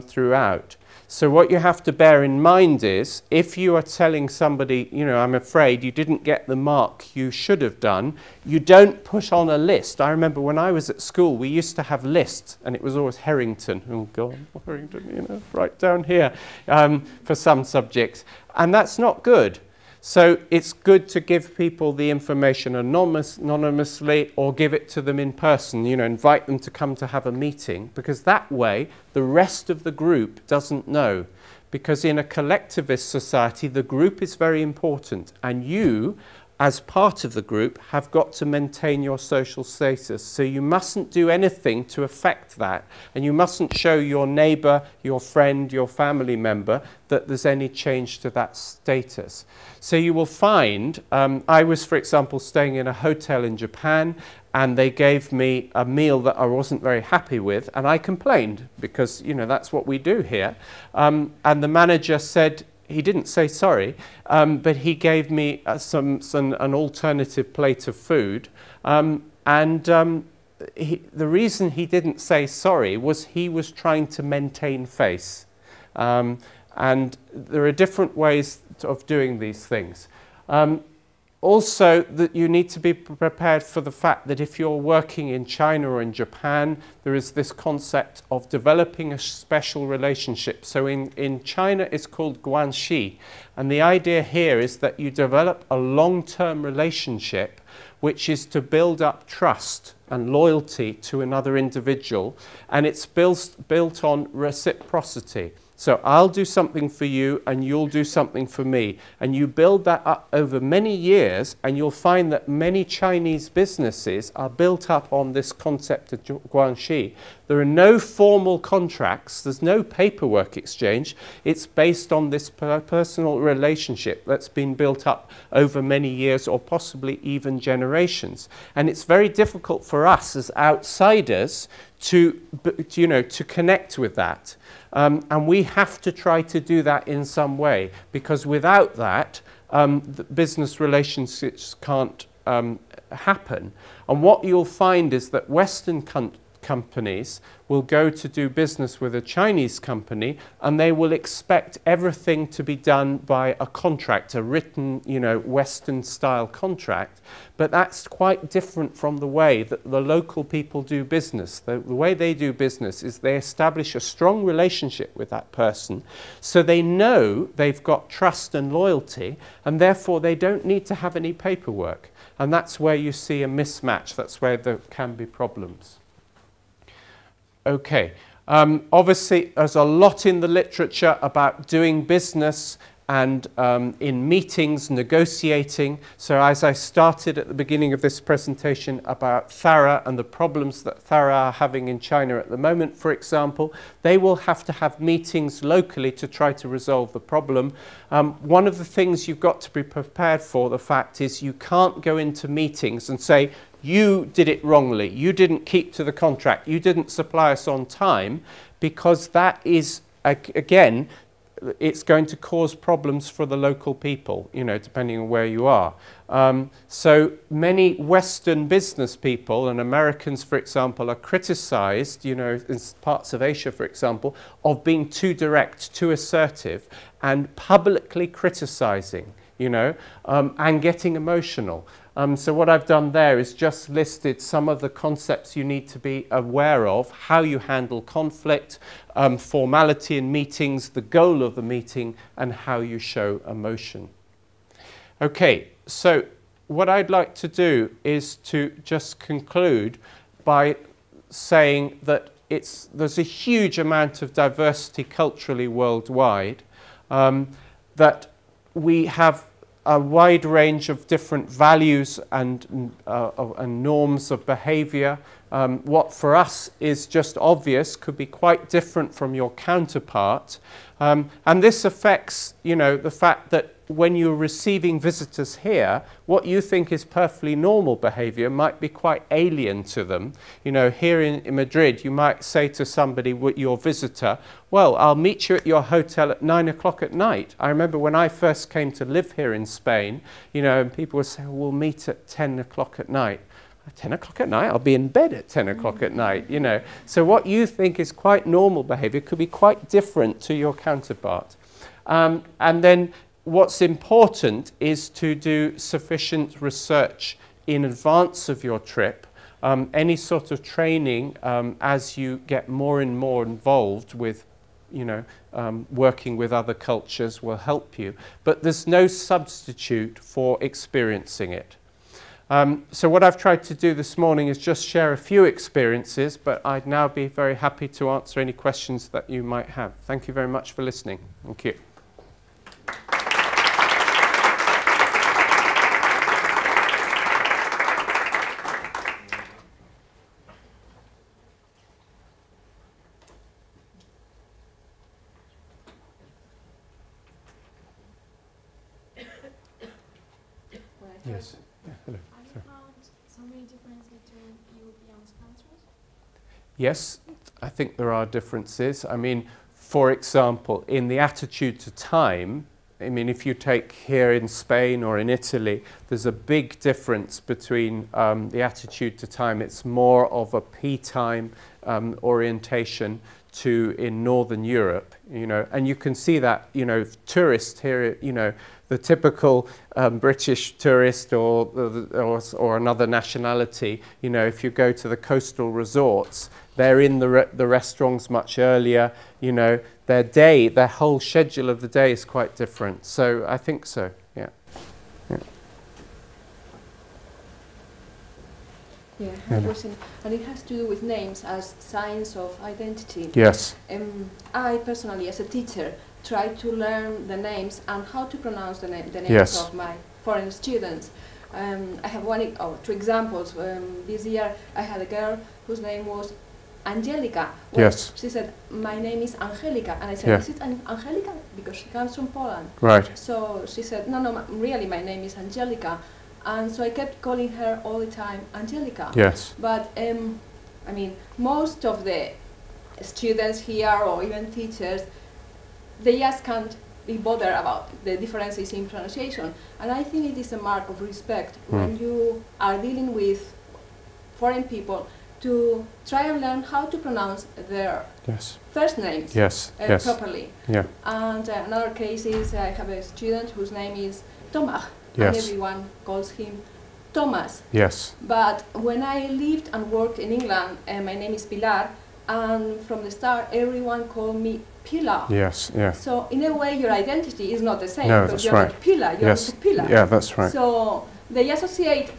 throughout. So what you have to bear in mind is, if you are telling somebody, you know, I'm afraid you didn't get the mark you should have done, you don't put on a list. I remember when I was at school, we used to have lists, and it was always Herington. Oh, God, Herington, you know, right down here for some subjects. And that's not good. So it's good to give people the information anonymously or give it to them in person, you know, invite them to come to have a meeting, because that way the rest of the group doesn't know. Because in a collectivist society, the group is very important, and you, as part of the group, have got to maintain your social status. So you mustn't do anything to affect that, and you mustn't show your neighbour, your friend, your family member that there's any change to that status. So you will find, I was, for example, staying in a hotel in Japan, and they gave me a meal that I wasn't very happy with, and I complained because, you know, that's what we do here. And the manager said, he didn't say sorry, but he gave me an alternative plate of food. The reason he didn't say sorry was he was trying to maintain face. And there are different ways of doing these things. Also, that you need to be prepared for the fact that if you're working in China or in Japan, there is this concept of developing a special relationship. So in China, it's called guanxi. And the idea here is that you develop a long-term relationship, which is to build up trust and loyalty to another individual. And it's built on reciprocity. So I'll do something for you and you'll do something for me. And you build that up over many years, and you'll find that many Chinese businesses are built up on this concept of guanxi. There are no formal contracts, there's no paperwork exchange. It's based on this personal relationship that's been built up over many years or possibly even generations. generations. And it's very difficult for us as outsiders to connect with that. And we have to try to do that in some way, because without that, the business relationships can't happen. And what you'll find is that Western companies will go to do business with a Chinese company, and they will expect everything to be done by a contract, a written, Western style contract. But that's quite different from the way that the local people do business. The way they do business is they establish a strong relationship with that person, so they know they've got trust and loyalty, and therefore they don't need to have any paperwork. And that's where you see a mismatch. That's where there can be problems. Okay, obviously there's a lot in the literature about doing business and in meetings, negotiating. So as I started at the beginning of this presentation about Thara and the problems that Thara are having in China at the moment, for example, they will have to have meetings locally to try to resolve the problem. One of the things you've got to be prepared for, the fact is you can't go into meetings and say, you did it wrongly, you didn't keep to the contract, you didn't supply us on time, because that is, again, it's going to cause problems for the local people, depending on where you are. So many Western business people, and Americans, for example, are criticized, in parts of Asia, for example, of being too direct, too assertive, and publicly criticizing, and getting emotional. So what I've done there is just listed some of the concepts you need to be aware of, how you handle conflict, formality in meetings, the goal of the meeting, and how you show emotion. Okay, so what I'd like to do is to just conclude by saying that there's a huge amount of diversity culturally worldwide, that we have a wide range of different values and norms of behavior. What for us is just obvious could be quite different from your counterpart. And this affects, the fact that when you're receiving visitors here, what you think is perfectly normal behavior might be quite alien to them. Here in Madrid, you might say to somebody, your visitor, well, I'll meet you at your hotel at 9 o'clock at night. I remember when I first came to live here in Spain, and people would say, we'll meet at 10 o'clock at night. 10 o'clock at night? I'll be in bed at 10 o'clock at night, So what you think is quite normal behavior could be quite different to your counterpart. And then what's important is to do sufficient research in advance of your trip. Any sort of training as you get more and more involved with, working with other cultures will help you. But there's no substitute for experiencing it. So what I've tried to do this morning is just share a few experiences, but I'd now be very happy to answer any questions that you might have. Thank you very much for listening. Thank you. Yes. Yeah, hello. Have you found so many differences between European countries? Yes, I think there are differences. I mean, for example, in the attitude to time, if you take here in Spain or in Italy, there's a big difference between the attitude to time. It's more of a P-time orientation to in Northern Europe, and you can see that, tourists here, the typical British tourist or another nationality, if you go to the coastal resorts, they're in the restaurants much earlier, their whole schedule of the day is quite different. So I think so, yeah. Yeah, I have a question, and it has to do with names as signs of identity. Yes. I personally, as a teacher, try to learn the names and how to pronounce the names yes. of my foreign students. I have two examples. This year I had a girl whose name was Angelica. Well, yes. She said, my name is Angelica. And I said, yeah. Is it Angelica? Because she comes from Poland. Right. So she said, no, really, my name is Angelica. And so I kept calling her all the time Angelica. Yes. But I mean, most of the students here, or even teachers, they just can't be bothered about the differences in pronunciation. And I think it is a mark of respect when you are dealing with foreign people to try and learn how to pronounce their first names properly. Yeah. And another case is I have a student whose name is Thomas, Yes. and everyone calls him Thomas. Yes. But when I lived and worked in England, my name is Pilar, and from the start everyone called me Pilar. Yes. Yeah. So in a way your identity is not the same, No, because that's you're right. not Pilar, you're Yes. Pilar. Yeah, that's right. So they associate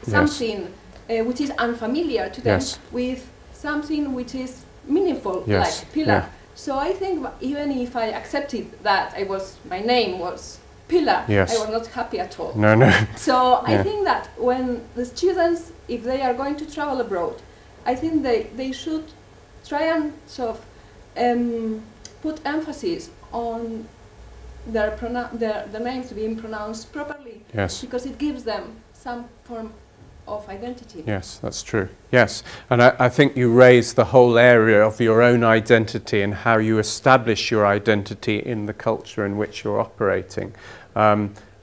something which is unfamiliar to them with something which is meaningful, like Pilar. Yeah. So I think even if I accepted that my name was Pilar, I was not happy at all. No, no. So I think that when the students, if they are going to travel abroad, I think they should try and sort of put emphasis on their names being pronounced properly, because it gives them some form of identity. Yes, that's true. Yes, and I think you raise the whole area of your own identity and how you establish your identity in the culture in which you're operating.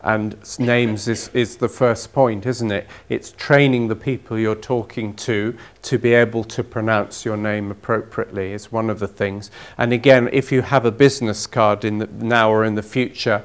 And names is the first point, isn't it? It's training the people you're talking to be able to pronounce your name appropriately is one of the things. And again, if you have a business card now or in the future,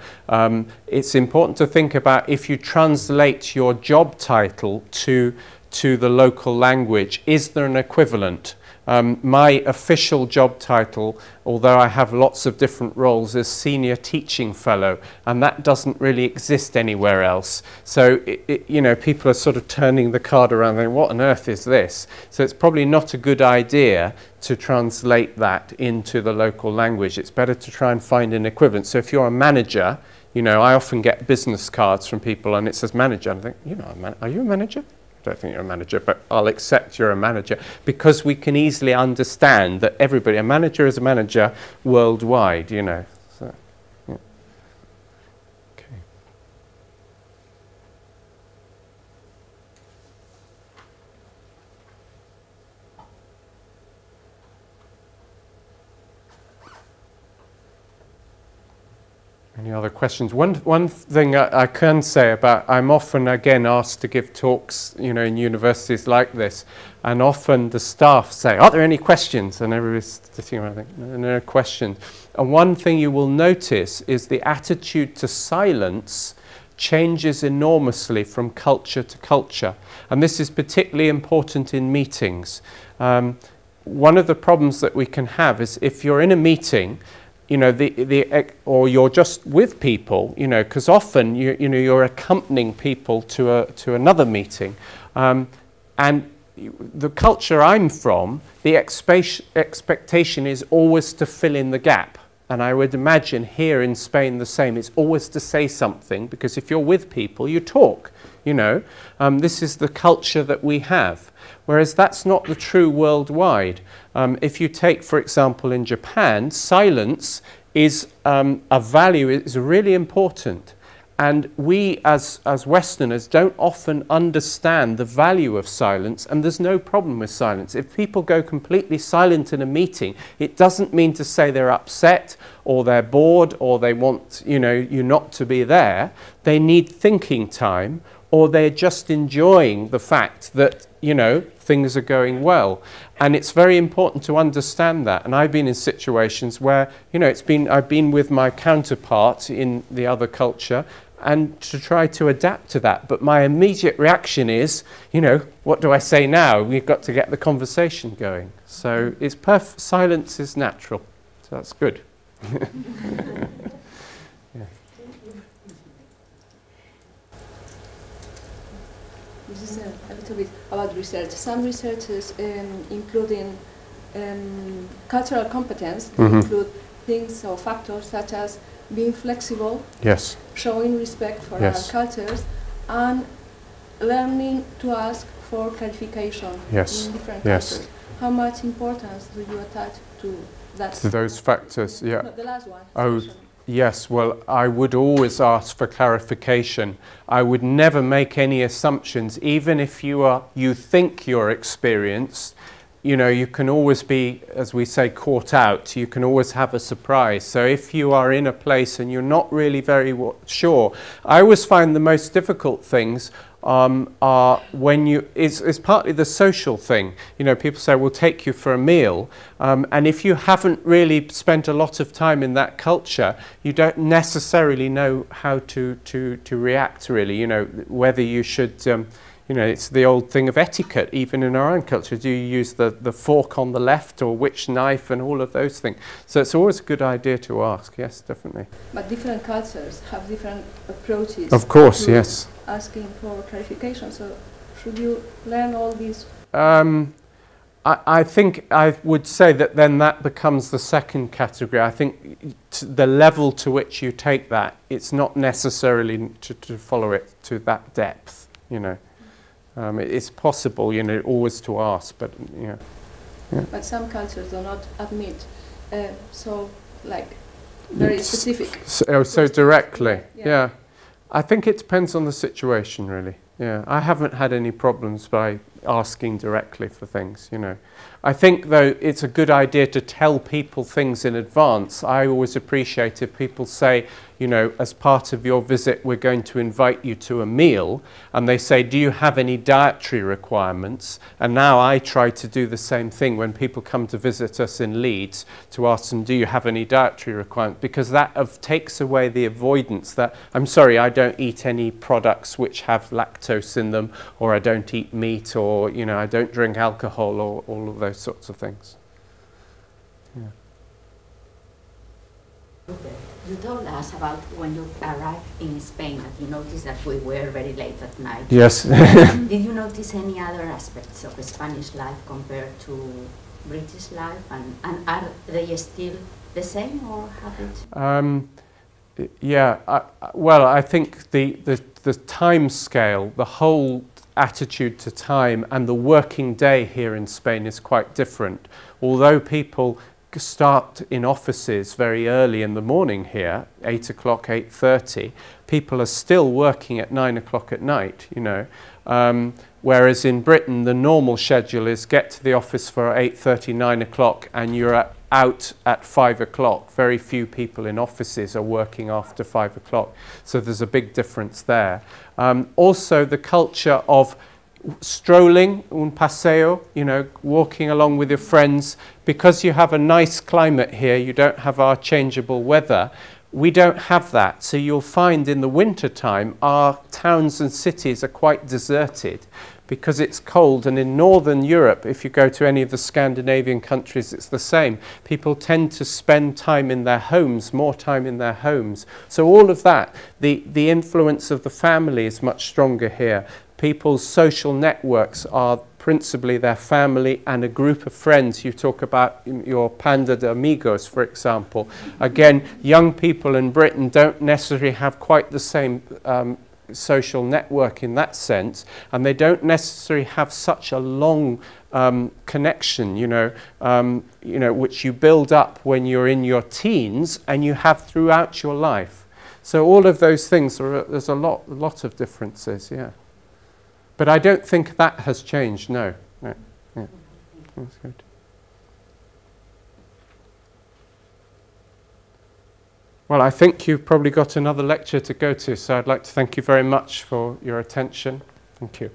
it's important to think about if you translate your job title to the local language, is there an equivalent? My official job title, although I have lots of different roles, is Senior Teaching Fellow, and that doesn't really exist anywhere else. So, you know, people are sort of turning the card around and going, what on earth is this? So it's probably not a good idea to translate that into the local language. It's better to try and find an equivalent. So if you're a manager, you know, I often get business cards from people and it says manager, and I think, you know, are you a manager? I don't think you're a manager, but I'll accept you're a manager, because we can easily understand that a manager is a manager worldwide, you know. So, yeah. Okay. Any other questions? One thing I can say about, I'm often again asked to give talks, you know, in universities like this, and often the staff say, are there any questions? And everybody's sitting around thinking, no questions. And one thing you will notice is the attitude to silence changes enormously from culture to culture. And this is particularly important in meetings. One of the problems that we can have is if you're in a meeting, you know, or you're just with people, you know, because often you're accompanying people to another meeting, and the culture I'm from, the expectation is always to fill in the gap. And I would imagine here in Spain the same. It's always to say something, because if you're with people, you talk, you know. This is the culture that we have. Whereas that's not the true worldwide. If you take, for example, in Japan, silence is a value, is really important. And we as Westerners don't often understand the value of silence, and there's no problem with silence. If people go completely silent in a meeting, it doesn't mean to say they're upset or they're bored or they want, you know, you not to be there. They need thinking time, or they're just enjoying the fact that, you know, things are going well. And it's very important to understand that. And I've been in situations where, you know, I've been with my counterpart in the other culture, and to try to adapt to that. But my immediate reaction is, you know, what do I say now? We've got to get the conversation going. So it's silence is natural. So that's good. This is a little bit about research. Some researchers, including cultural competence, include things or factors such as being flexible, showing respect for our cultures, and learning to ask for clarification in different cultures. How much importance do you attach to that? To those factors, No, the last one. Yes, well, I would always ask for clarification. I would never make any assumptions, even if you think you're experienced. You know, you can always be, as we say, caught out. You can always have a surprise. So if you are in a place and you're not really very sure, I always find the most difficult things are when it's partly the social thing. You know, people say, we'll take you for a meal. And if you haven't really spent a lot of time in that culture, you don't necessarily know how to react, really. You know, whether you should... you know, it's the old thing of etiquette, even in our own culture. Do you use the fork on the left or which knife and all of those things? So it's always a good idea to ask, yes, definitely. But different cultures have different approaches. Of course, yes. Asking for clarification. So should you learn all these? I think I would say that then that becomes the second category. I think the level to which you take that, it's not necessarily to follow it to that depth, you know. It's possible, you know, always to ask, but yeah. But some cultures do not admit, so like very specific. So directly, yeah. I think it depends on the situation, really. Yeah, I haven't had any problems by asking directly for things, you know. I think, though, it's a good idea to tell people things in advance. I always appreciate if people say, you know, as part of your visit, we're going to invite you to a meal, and they say, do you have any dietary requirements? And now I try to do the same thing when people come to visit us in Leeds, to ask them, do you have any dietary requirements? Because that takes away the avoidance that, I'm sorry, I don't eat any products which have lactose in them, or I don't eat meat, or, you know, I don't drink alcohol, or all of those sorts of things. Yeah. You told us about when you arrived in Spain that you noticed that we were very late at night. Yes. Did you notice any other aspects of Spanish life compared to British life, and are they still the same, or have it? Yeah, well, I think the time scale, the whole attitude to time and the working day here in Spain is quite different. Although people start in offices very early in the morning here, 8 o'clock, 8:30, people are still working at 9 o'clock at night, you know. Whereas in Britain, the normal schedule is get to the office for 8:30, 9 o'clock, and you're out at 5 o'clock. Very few people in offices are working after 5 o'clock. So there's a big difference there. Also, the culture of strolling, un paseo, you know, walking along with your friends. Because you have a nice climate here, you don't have our changeable weather. We don't have that. So you'll find in the winter time, our towns and cities are quite deserted because it's cold. And in Northern Europe, if you go to any of the Scandinavian countries, it's the same. People tend to spend time in their homes, more time in their homes. So all of that, the influence of the family is much stronger here. People's social networks are principally their family and a group of friends. You talk about your panda de amigos, for example. Again, young people in Britain don't necessarily have quite the same social network in that sense, and they don't necessarily have such a long connection, you know, which you build up when you're in your teens and you have throughout your life. So all of those things, there's a lot of differences, yeah. But I don't think that has changed, no. Yeah. That's good. Well, I think you've probably got another lecture to go to, so I'd like to thank you very much for your attention. Thank you.